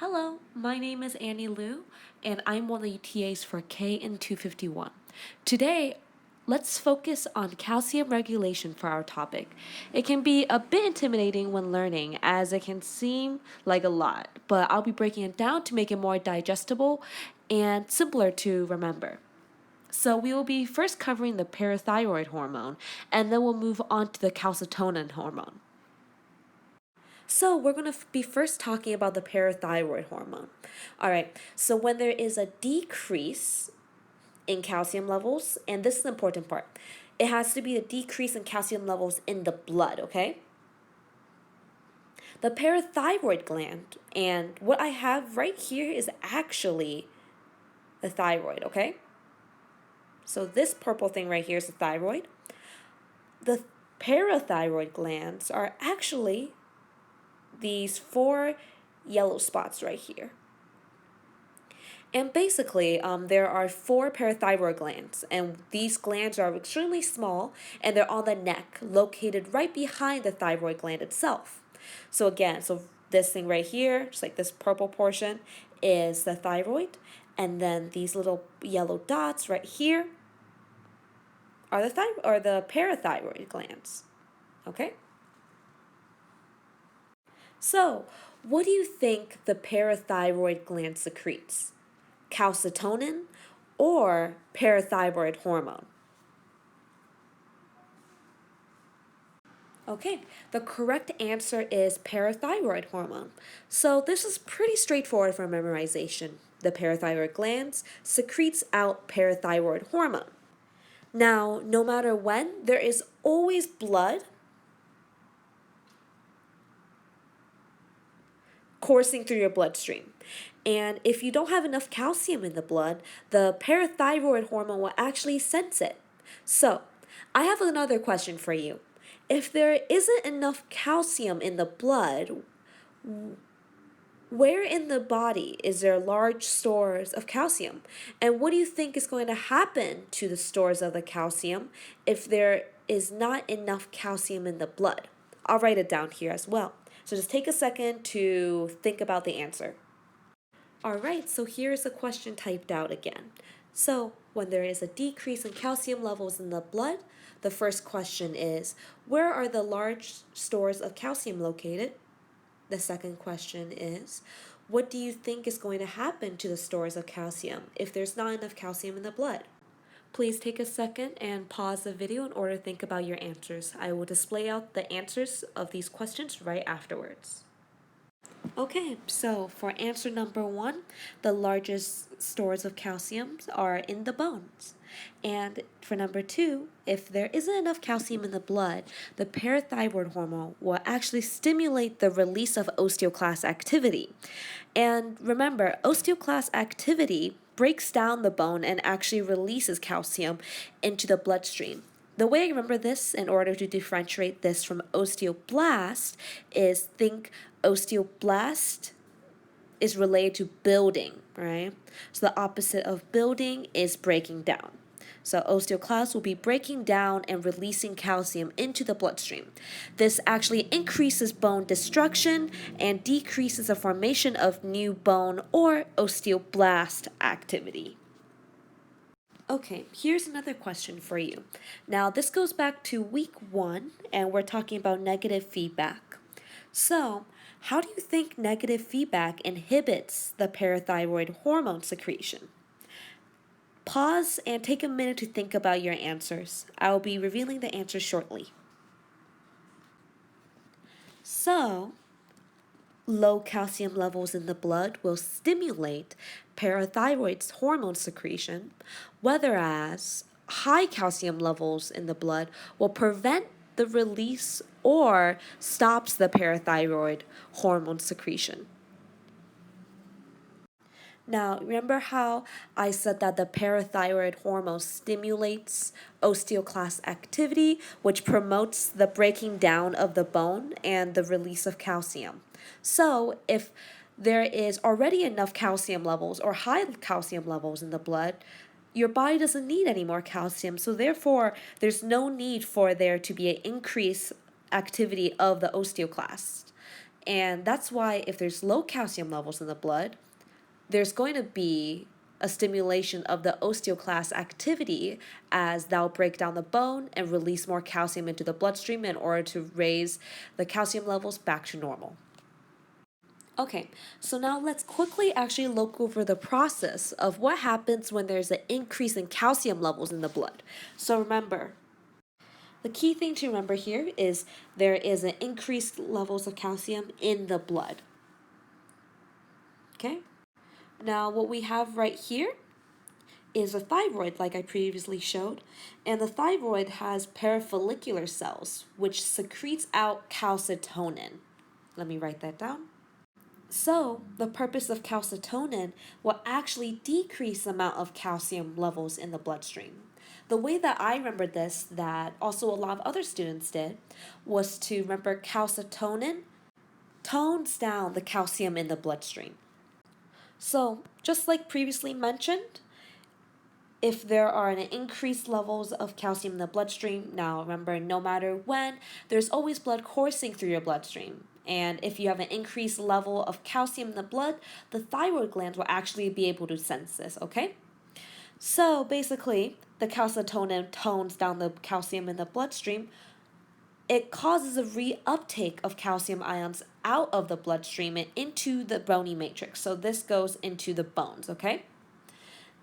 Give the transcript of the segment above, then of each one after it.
Hello, my name is Annie Liu, and I'm one of the TAs for KN 251. Today, let's focus on calcium regulation for our topic. It can be a bit intimidating when learning, as it can seem like a lot, but I'll be breaking it down to make it more digestible and simpler to remember. So, we will be first covering the parathyroid hormone, and then we'll move on to the calcitonin hormone. So, we're going to be first talking about the parathyroid hormone. All right, so when there is a decrease in calcium levels, and this is the important part, it has to be a decrease in calcium levels in the blood, okay? The parathyroid gland, and what I have right here is actually the thyroid, okay? So, this purple thing right here is the thyroid. The parathyroid glands are actually these four yellow spots right here. And basically, there are four parathyroid glands, and these glands are extremely small, and they're on the neck, located right behind the thyroid gland itself. So again, this thing right here, just like this purple portion, is the thyroid, and then these little yellow dots right here are the parathyroid glands. Okay. So, what do you think the parathyroid gland secretes? Calcitonin or parathyroid hormone? Okay, the correct answer is parathyroid hormone. So this is pretty straightforward for memorization. The parathyroid glands secretes out parathyroid hormone. Now, no matter when, there is always blood coursing through your bloodstream. And if you don't have enough calcium in the blood, the parathyroid hormone will actually sense it. So, I have another question for you. If there isn't enough calcium in the blood, where in the body is there large stores of calcium? And what do you think is going to happen to the stores of the calcium if there is not enough calcium in the blood? I'll write it down here as well. So just take a second to think about the answer. All right, so here's the question typed out again. So, when there is a decrease in calcium levels in the blood, the first question is, where are the large stores of calcium located? The second question is, what do you think is going to happen to the stores of calcium if there's not enough calcium in the blood? Please take a second and pause the video in order to think about your answers. I will display out the answers of these questions right afterwards. Okay, so for answer number one, the largest stores of calcium are in the bones. And for number two, if there isn't enough calcium in the blood, the parathyroid hormone will actually stimulate the release of osteoclast activity. And remember, osteoclast activity breaks down the bone and actually releases calcium into the bloodstream. The way I remember this, in order to differentiate this from osteoblast, is think osteoblast is related to building, right? So the opposite of building is breaking down. So osteoclast will be breaking down and releasing calcium into the bloodstream. This actually increases bone destruction and decreases the formation of new bone or osteoblast activity. Okay, here's another question for you. Now, this goes back to week 1, and we're talking about negative feedback. So, how do you think negative feedback inhibits the parathyroid hormone secretion? Pause and take a minute to think about your answers. I will be revealing the answers shortly. So, low calcium levels in the blood will stimulate parathyroid's hormone secretion, whereas high calcium levels in the blood will prevent the release or stops the parathyroid hormone secretion. Now, remember how I said that the parathyroid hormone stimulates osteoclast activity, which promotes the breaking down of the bone and the release of calcium. So, if there is already enough calcium levels or high calcium levels in the blood, your body doesn't need any more calcium. So, therefore, there's no need for there to be an increased activity of the osteoclast. And that's why if there's low calcium levels in the blood, there's going to be a stimulation of the osteoclast activity as they'll break down the bone and release more calcium into the bloodstream in order to raise the calcium levels back to normal. Okay, so now let's quickly actually look over the process of what happens when there's an increase in calcium levels in the blood. So remember, the key thing to remember here is there is an increased levels of calcium in the blood. Okay? Now what we have right here is a thyroid, like I previously showed, and the thyroid has parafollicular cells, which secretes out calcitonin. Let me write that down. So, the purpose of calcitonin will actually decrease the amount of calcium levels in the bloodstream. The way that I remembered this, that also a lot of other students did, was to remember calcitonin tones down the calcium in the bloodstream. So, just like previously mentioned, if there are an increased levels of calcium in the bloodstream, now remember, no matter when, there's always blood coursing through your bloodstream. And if you have an increased level of calcium in the blood, the thyroid glands will actually be able to sense this, okay? So basically, the calcitonin tones down the calcium in the bloodstream. It causes a reuptake of calcium ions out of the bloodstream and into the bony matrix. So this goes into the bones, okay?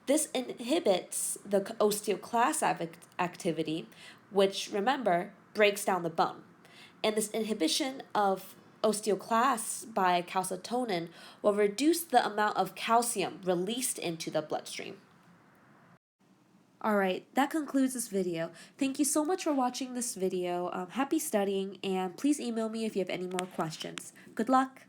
This inhibits the osteoclast activity, which, remember, breaks down the bone. And this inhibition of osteoclasts by calcitonin will reduce the amount of calcium released into the bloodstream. Alright, that concludes this video. Thank you so much for watching this video. Happy studying, and please email me if you have any more questions. Good luck!